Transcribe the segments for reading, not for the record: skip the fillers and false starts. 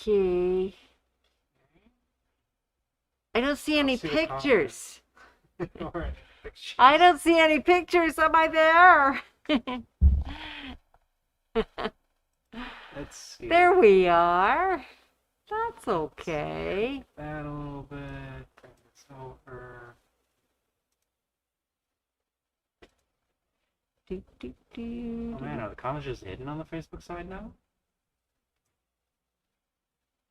Okay. I don't see any pictures. I don't see any pictures. Am I there? Let's see. There we are. That's okay. That a little bit. Bring this over. Do, do, Oh man, are the collages hidden on the Facebook side now?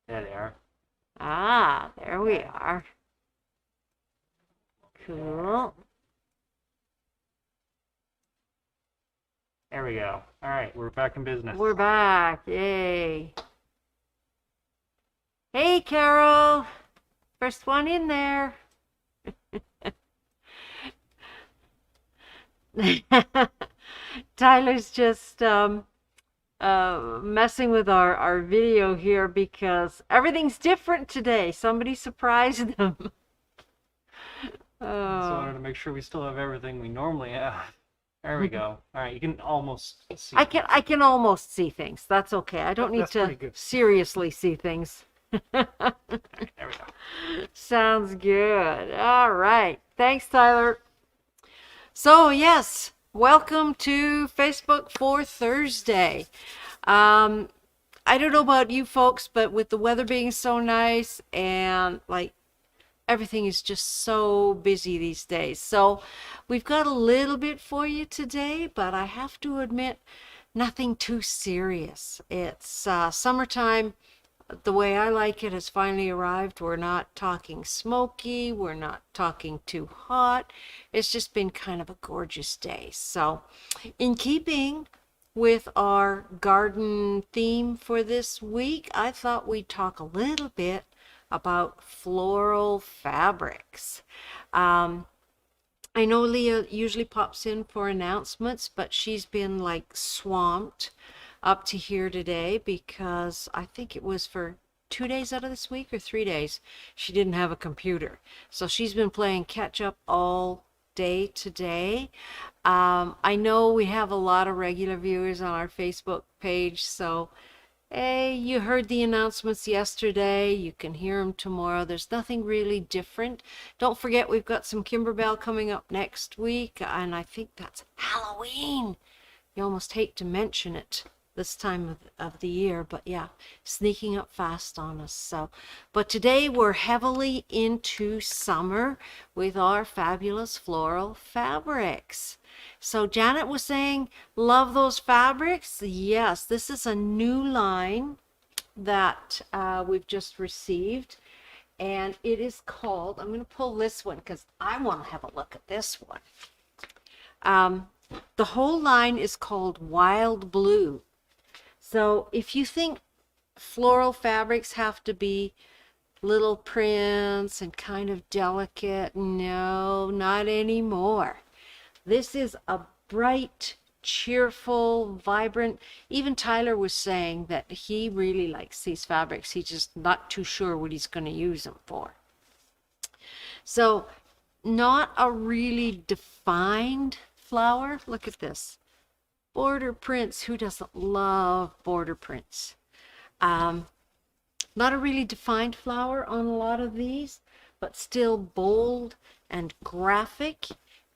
There they are. Ah, there we are. Cool. There we go. All right, we're back in business. We're back. Yay. Hey, Carol. First one in there. Tyler's just messing with our video here because everything's different today. Somebody surprised them. So I wanted to make sure we still have everything we normally have. There we go. All right, you can almost see. I can almost see things. That's okay. I don't need to seriously see things. There we go. Sounds good. All right. Thanks, Tyler. So, yes, welcome to Facebook for Thursday. I don't know about you folks, but with the weather being so nice and like everything is just so busy these days. So we've got a little bit for you today, but I have to admit, nothing too serious. It's summertime. The way I like it has finally arrived. We're not talking smoky. We're not talking too hot. It's just been kind of a gorgeous day. So in keeping with our garden theme for this week, I thought we'd talk a little bit about floral fabrics. I know Leah usually pops in for announcements, but she's been like swamped up to here today because I think it was for 2 days out of this week or 3 days she didn't have a computer, so she's been playing catch up all day today. I know we have a lot of regular viewers on our Facebook page, so hey, you heard the announcements yesterday. You can hear them tomorrow. There's nothing really different. Don't forget, we've got some Kimberbell coming up next week, and I think that's Halloween. You almost hate to mention it this time of the year, but yeah, sneaking up fast on us. So, but today we're heavily into summer with our fabulous floral fabrics. So Janet was saying, love those fabrics. Yes, this is a new line that we've just received, and it is called, I'm going to pull this one because I want to have a look at this one. The whole line is called Wild Blue. So if you think floral fabrics have to be little prints and kind of delicate, no, not anymore. This is a bright, cheerful, vibrant. Even Tyler was saying that he really likes these fabrics. He's just not too sure what he's going to use them for. So not a really defined flower. Look at this. Border prints. Who doesn't love border prints? Not a really defined flower on a lot of these, but still bold and graphic.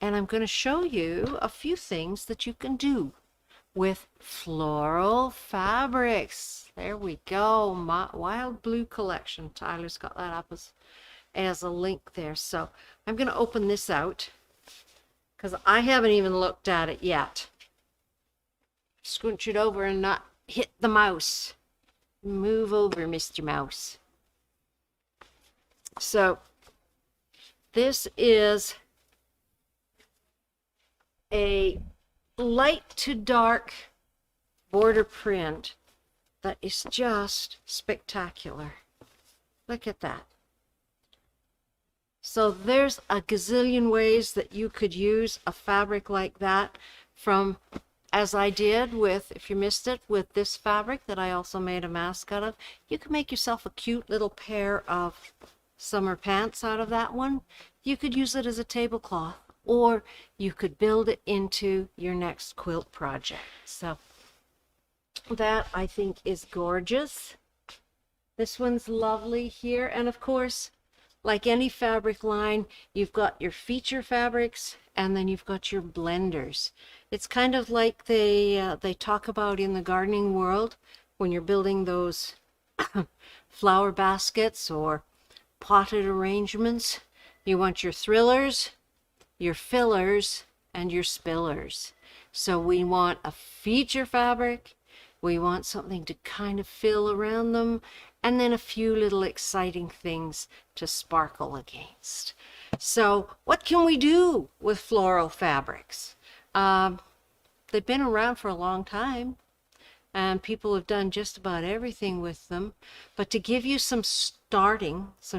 And I'm going to show you a few things that you can do with floral fabrics. There we go. My Wild Blue collection. Tyler's got that up as a link there. So I'm going to open this out because I haven't even looked at it yet. Scrunch it over and not hit the mouse. Move over, Mr. Mouse. So this is a light to dark border print that is just spectacular. Look at that. So there's a gazillion ways that you could use a fabric like that, from, as I did with, if you missed it, with this fabric that I also made a mask out of. You can make yourself a cute little pair of summer pants out of that one. You could use it as a tablecloth, or you could build it into your next quilt project. So that, I think, is gorgeous. This one's lovely here. And of course, like any fabric line, you've got your feature fabrics and then you've got your blenders. It's kind of like they talk about in the gardening world when you're building those flower baskets or potted arrangements. You want your thrillers, your fillers, and your spillers. So we want a feature fabric, we want something to kind of fill around them, and then a few little exciting things to sparkle against. So what can we do with floral fabrics? They've been around for a long time, and people have done just about everything with them. But to give you some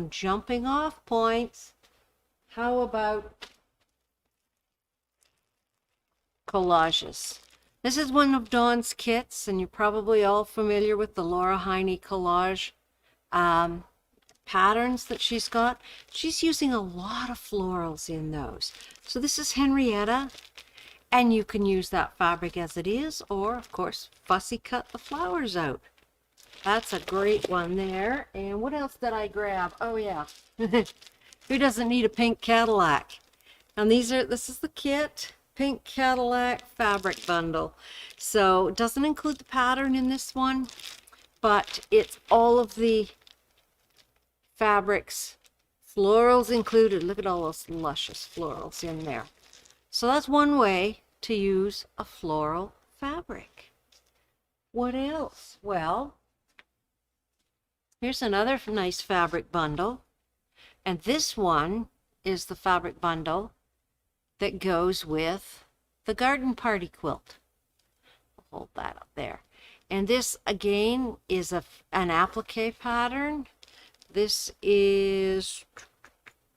jumping off points, how about collages? This is one of Dawn's kits, and you're probably all familiar with the Laura Heine collage patterns that she's got. She's using a lot of florals in those. So this is Henrietta, and you can use that fabric as it is, or of course fussy cut the flowers out. That's a great one there. And what else did I grab? Oh yeah, who doesn't need a pink Cadillac? And this is the kit. Pink Cadillac fabric bundle. So it doesn't include the pattern in this one, but it's all of the fabrics, florals included. Look at all those luscious florals in there. So that's one way to use a floral fabric. What else? Well, here's another nice fabric bundle, and this one is the fabric bundle that goes with the garden party quilt. I'll hold that up there. And this again is an applique pattern. This is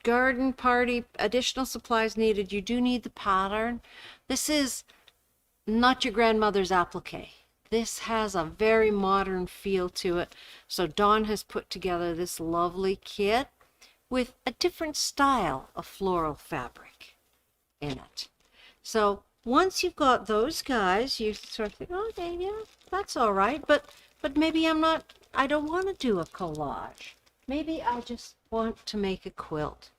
garden party, additional supplies needed. You do need the pattern. This is not your grandmother's applique. This has a very modern feel to it. So Dawn has put together this lovely kit with a different style of floral fabric in it. So once you've got those guys, you sort of think, okay, yeah, that's all right, but maybe I don't want to do a collage. Maybe I just want to make a quilt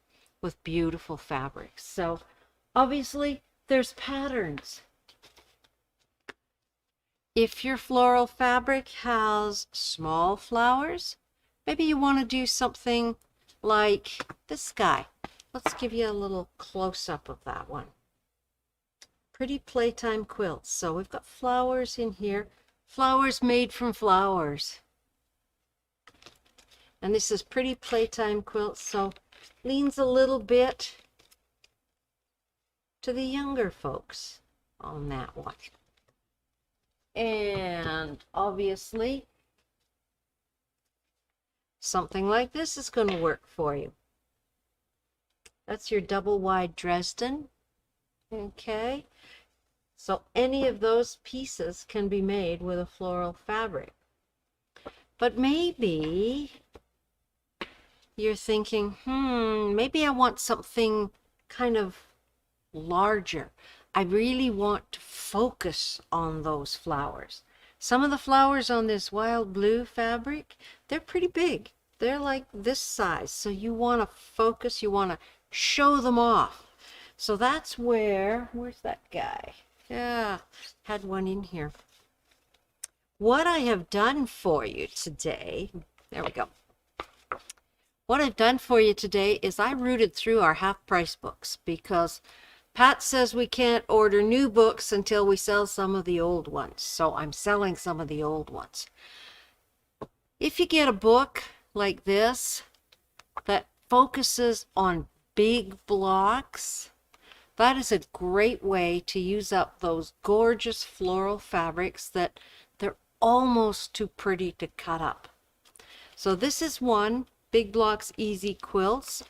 with beautiful fabrics. So obviously there's patterns. If your floral fabric has small flowers, maybe you want to do something like this guy. Let's give you a little close-up of that one. Pretty playtime quilts. So we've got flowers in here. Flowers made from flowers. And this is pretty playtime quilts, so leans a little bit to the younger folks on that one. And obviously, something like this is going to work for you. That's your double wide Dresden. Okay. So any of those pieces can be made with a floral fabric. But maybe you're thinking, maybe I want something kind of larger. I really want to focus on those flowers. Some of the flowers on this wild blue fabric, they're pretty big. They're like this size. So you want to focus, you want to show them off. So that's where's that guy? Yeah, had one in here. What I have done for you today, there we go. What I've done for you today is I rooted through our half-price books because Pat says we can't order new books until we sell some of the old ones. So I'm selling some of the old ones. If you get a book like this that focuses on big blocks, that is a great way to use up those gorgeous floral fabrics that they're almost too pretty to cut up. So this is one, Big Blocks Easy Quilts.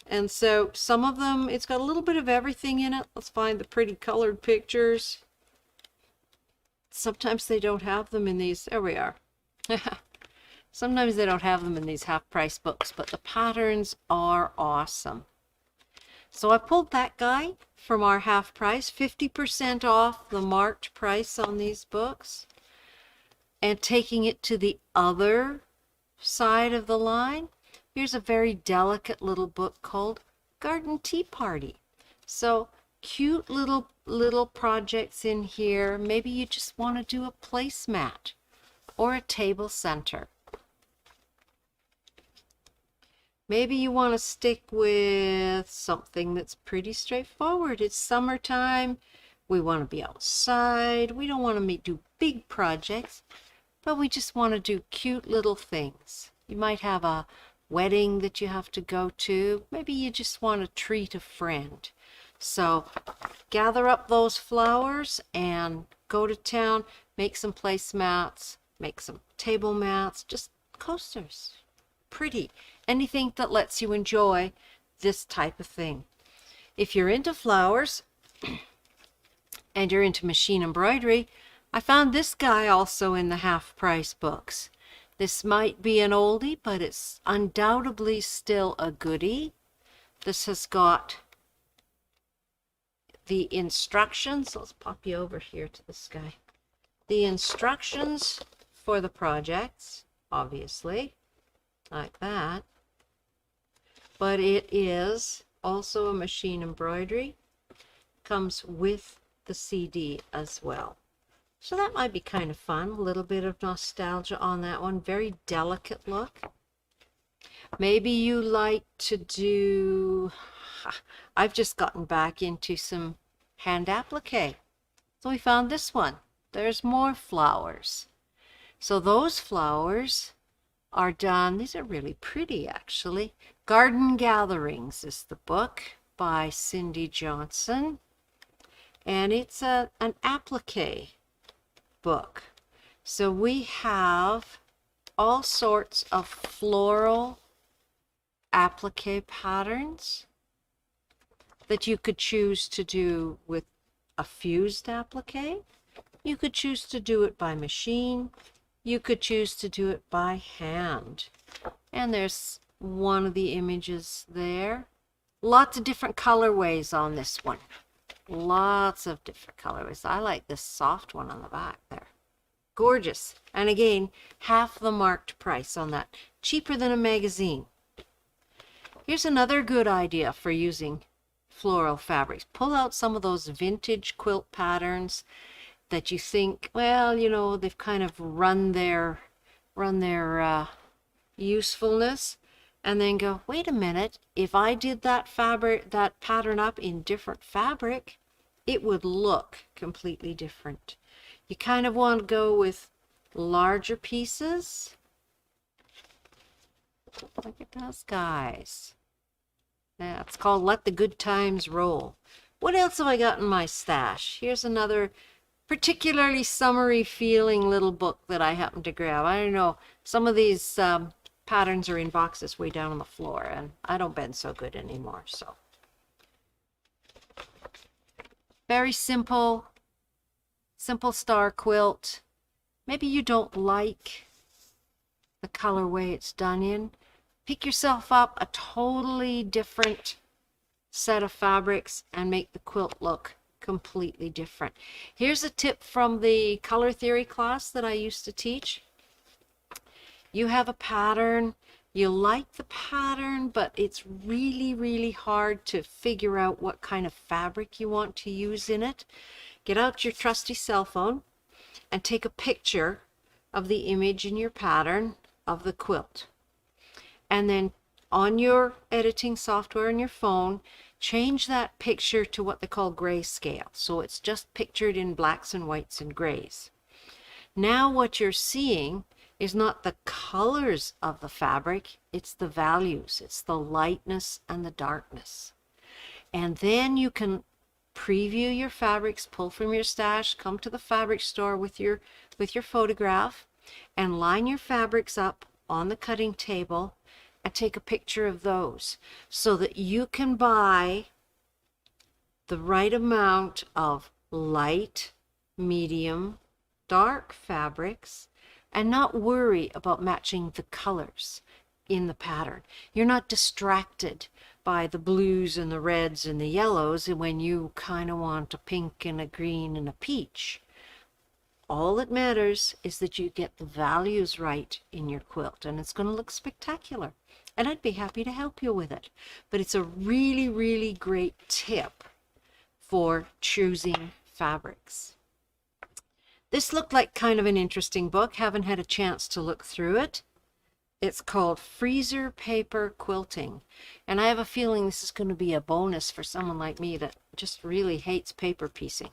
And so some of them, it's got a little bit of everything in it. Let's find the pretty colored pictures. Sometimes they don't have them in these. There we are. Sometimes they don't have them in these half-price books, but the patterns are awesome. So I pulled that guy from our half price, 50% off the marked price on these books, and taking it to the other side of the line, here's a very delicate little book called Garden Tea Party. So cute little projects in here. Maybe you just want to do a placemat or a table center. Maybe you want to stick with something that's pretty straightforward. It's summertime. We want to be outside. We don't want to do big projects, but we just want to do cute little things. You might have a wedding that you have to go to. Maybe you just want to treat a friend. So gather up those flowers and go to town, make some placemats, make some table mats, just coasters. Pretty. Anything that lets you enjoy this type of thing. If you're into flowers and you're into machine embroidery, I found this guy also in the half price books. This might be an oldie, but it's undoubtedly still a goodie. This has got the instructions. Let's pop you over here to this guy. The instructions for the projects, obviously, like that. But it is also a machine embroidery. Comes with the CD as well. So that might be kind of fun. A little bit of nostalgia on that one. Very delicate look. Maybe you like to do... I've just gotten back into some hand applique. So we found this one. There's more flowers. So those flowers are done. These are really pretty, actually. Garden Gatherings is the book by Cindy Johnson. And it's an applique book. So we have all sorts of floral applique patterns that you could choose to do with a fused applique. You could choose to do it by machine. You could choose to do it by hand. And there's one of the images there. Lots of different colorways on this one. Lots of different colorways. I like this soft one on the back there. Gorgeous. And again, half the marked price on that. Cheaper than a magazine. Here's another good idea for using floral fabrics. Pull out some of those vintage quilt patterns that you think, well, you know, they've kind of run their usefulness, and then go, wait a minute, if I did that pattern up in different fabric, it would look completely different. You kind of want to go with larger pieces. Look at those guys. Yeah, it's called Let the Good Times Roll. What else have I got in my stash? Here's another particularly summery feeling little book that I happened to grab. I don't know, some of these patterns are in boxes way down on the floor, and I don't bend so good anymore. So very simple star quilt. Maybe you don't like the colorway it's done in. Pick yourself up a totally different set of fabrics and make the quilt look completely different. Here's a tip from the color theory class that I used to teach. You have a pattern, you like the pattern, but it's really, really hard to figure out what kind of fabric you want to use in it. Get out your trusty cell phone and take a picture of the image in your pattern of the quilt. And then on your editing software on your phone, change that picture to what they call grayscale. So it's just pictured in blacks and whites and grays. Now what you're seeing is not the colors of the fabric, it's the values. It's the lightness and the darkness. And then you can preview your fabrics, pull from your stash, come to the fabric store with your photograph, and line your fabrics up on the cutting table and take a picture of those so that you can buy the right amount of light, medium, dark fabrics and not worry about matching the colors in the pattern. You're not distracted by the blues and the reds and the yellows when you kind of want a pink and a green and a peach. All that matters is that you get the values right in your quilt, and it's going to look spectacular. And I'd be happy to help you with it. But it's a really, really great tip for choosing fabrics. This looked like kind of an interesting book. Haven't had a chance to look through it. It's called Freezer Paper Quilting. And I have a feeling this is going to be a bonus for someone like me that just really hates paper piecing.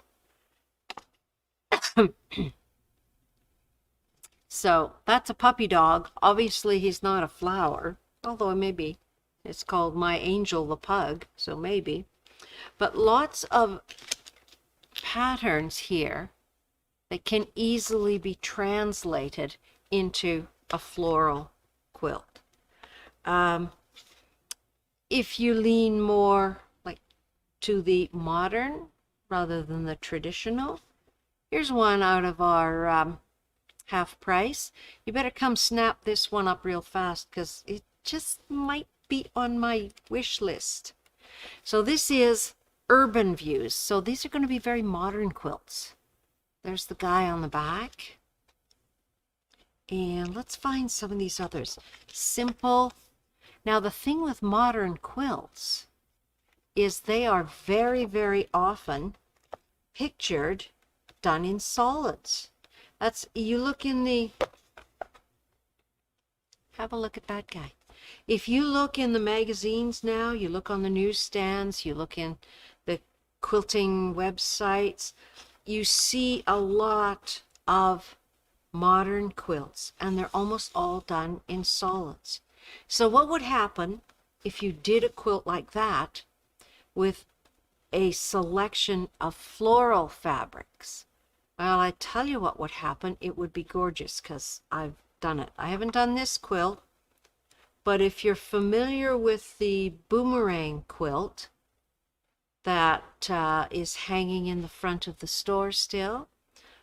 So that's a puppy dog. Obviously he's not a flower, although maybe it's called My Angel the Pug, so maybe. But lots of patterns here that can easily be translated into a floral quilt. If you lean more like to the modern rather than the traditional, here's one out of our half price. You better come snap this one up real fast because it just might be on my wish list. So this is Urban Views. So these are going to be very modern quilts. There's the guy on the back. And let's find some of these others. Simple. Now the thing with modern quilts is they are very, very often pictured done in solids. That's, you look in the, have a look at that guy. If you look in the magazines now, you look on the newsstands, you look in the quilting websites, you see a lot of modern quilts, and they're almost all done in solids. So what would happen if you did a quilt like that with a selection of floral fabrics? Well, I tell you what would happen. It would be gorgeous because I've done it. I haven't done this quilt, but if you're familiar with the boomerang quilt that is hanging in the front of the store still,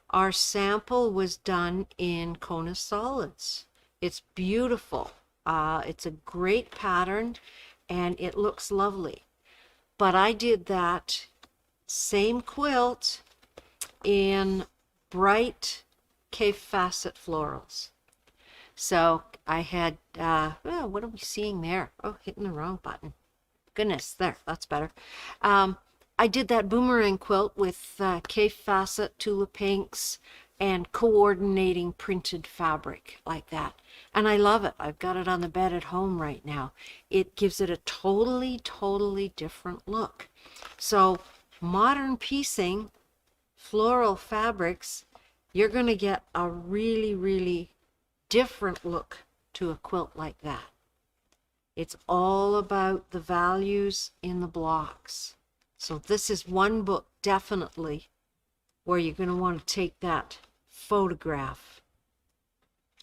our sample was done in Kona solids. It's beautiful. It's a great pattern and it looks lovely. But I did that same quilt in bright cave facet florals. So I had, well, what are we seeing there? Oh, hitting the wrong button. Goodness, there, that's better. I did that boomerang quilt with cave facet, tulip pinks, and coordinating printed fabric like that. And I love it. I've got it on the bed at home right now. It gives it a totally, totally different look. So modern piecing, floral fabrics, you're going to get a really, really different look to a quilt like that. It's all about the values in the blocks. So this is one book definitely where you're going to want to take that photograph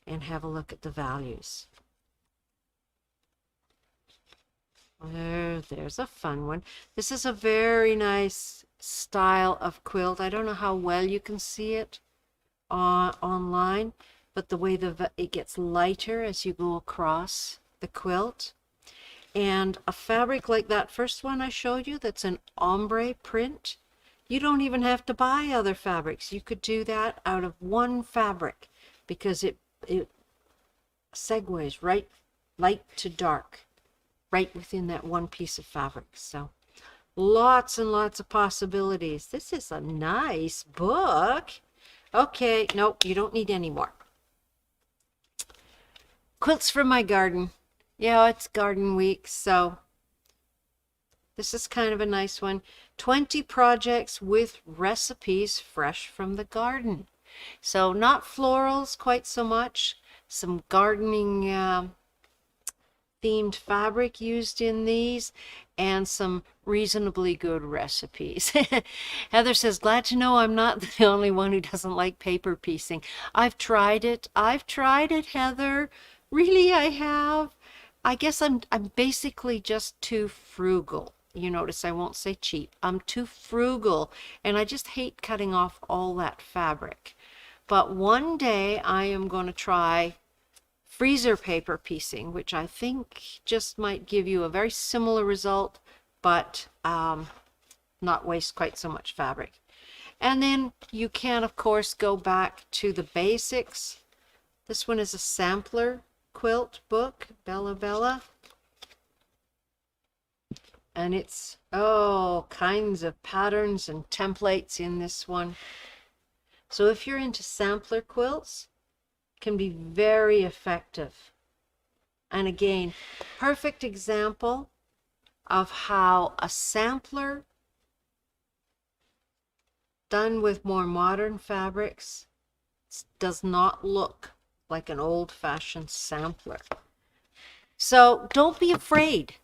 and have a look at the values. There's a fun one. This is a very nice style of quilt. I don't know how well you can see it online, but the way it gets lighter as you go across the quilt. And a fabric like that first one I showed you, that's an ombre print, you don't even have to buy other fabrics. You could do that out of one fabric because it segues right light to dark right within that one piece of fabric. So lots and lots of possibilities. This is a nice book. Okay, nope, you don't need any more. Quilts from my garden. Yeah, it's garden week, so this is kind of a nice one. 20 projects with recipes fresh from the garden. So not florals quite so much. Some gardening themed fabric used in these, and some reasonably good recipes. Heather says, glad to know I'm not the only one who doesn't like paper piecing. I've tried it, Heather. Really, I have. I guess I'm basically just too frugal. You notice I won't say cheap. I'm too frugal, and I just hate cutting off all that fabric. But one day I am going to try freezer paper piecing, which I think just might give you a very similar result, but not waste quite so much fabric. And then you can, of course, go back to the basics. This one is a sampler quilt book, Bella Bella. And it's all kinds of patterns and templates in this one. So if you're into sampler quilts, it can be very effective. And again, perfect example of how a sampler done with more modern fabrics does not look like an old-fashioned sampler. So don't be afraid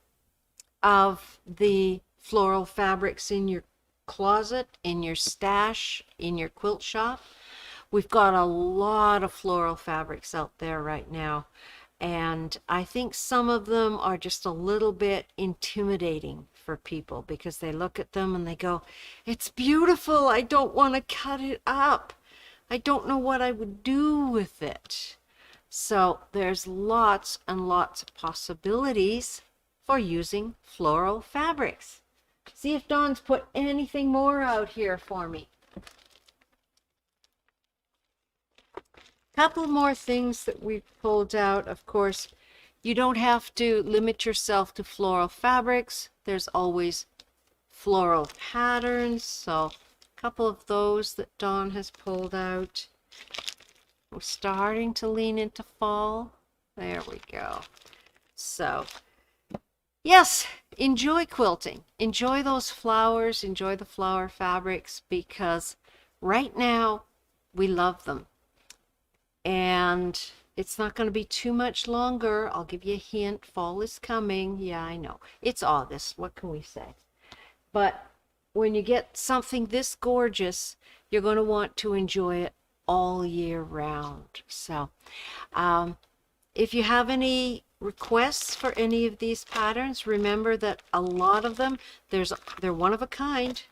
of the floral fabrics in your closet, in your stash, in your quilt shop. We've got a lot of floral fabrics out there right now, and I think some of them are just a little bit intimidating for people because they look at them and they go, it's beautiful, I don't want to cut it up, I don't know what I would do with it. So there's lots and lots of possibilities for using floral fabrics. See if Dawn's put anything more out here for me. Couple more things that we've pulled out. Of course, you don't have to limit yourself to floral fabrics. There's always floral patterns. So a couple of those that Dawn has pulled out. We're starting to lean into fall. There we go. So yes, enjoy quilting. Enjoy those flowers. Enjoy the flower fabrics because right now we love them. And it's not going to be too much longer. I'll give you a hint. Fall is coming. Yeah, I know. It's August. What can we say? But when you get something this gorgeous, you're going to want to enjoy it all year round. So if you have any requests for any of these patterns, remember that a lot of them, they're one of a kind.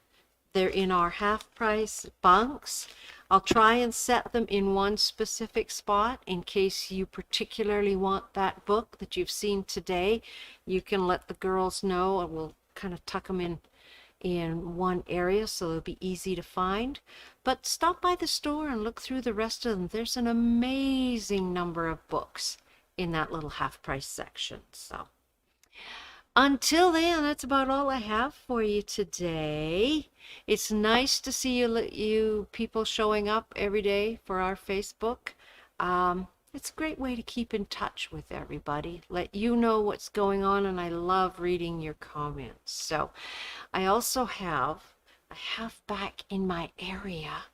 They're in our half price bunks. I'll try and set them in one specific spot in case you particularly want that book that you've seen today. You can let the girls know, and we'll kind of tuck them in one area so they'll be easy to find. But stop by the store and look through the rest of them. There's an amazing number of books in that little half price section. So until then, that's about all I have for you today. It's nice to see you people showing up every day for our Facebook. It's a great way to keep in touch with everybody, let you know what's going on, and I love reading your comments. So I also have back in my area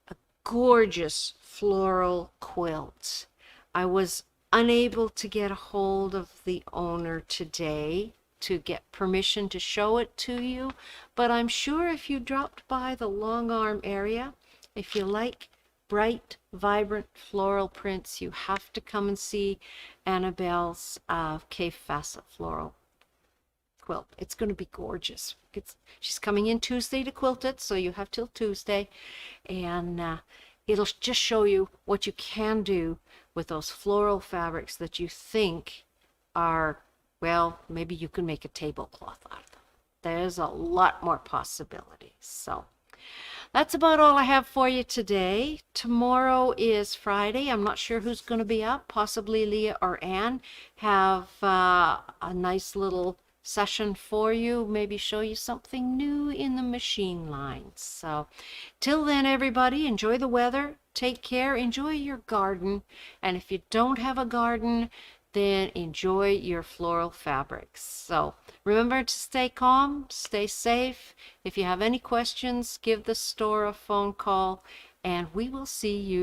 a gorgeous floral quilt. I was unable to get a hold of the owner today to get permission to show it to you, but I'm sure if you dropped by the long arm area, if you like bright, vibrant floral prints, you have to come and see Annabelle's Cave Facet floral quilt. It's going to be gorgeous. She's coming in Tuesday to quilt it, so you have till Tuesday, and it'll just show you what you can do with those floral fabrics that you think are, well, maybe you can make a tablecloth out of them. There's a lot more possibilities. So that's about all I have for you today. Tomorrow is Friday. I'm not sure who's going to be up. Possibly Leah or Anne have a nice little session for you, maybe show you something new in the machine lines. So till then, everybody, enjoy the weather, take care, enjoy your garden, and if you don't have a garden, then enjoy your floral fabrics. So remember to stay calm, stay safe. If you have any questions, give the store a phone call, and we will see you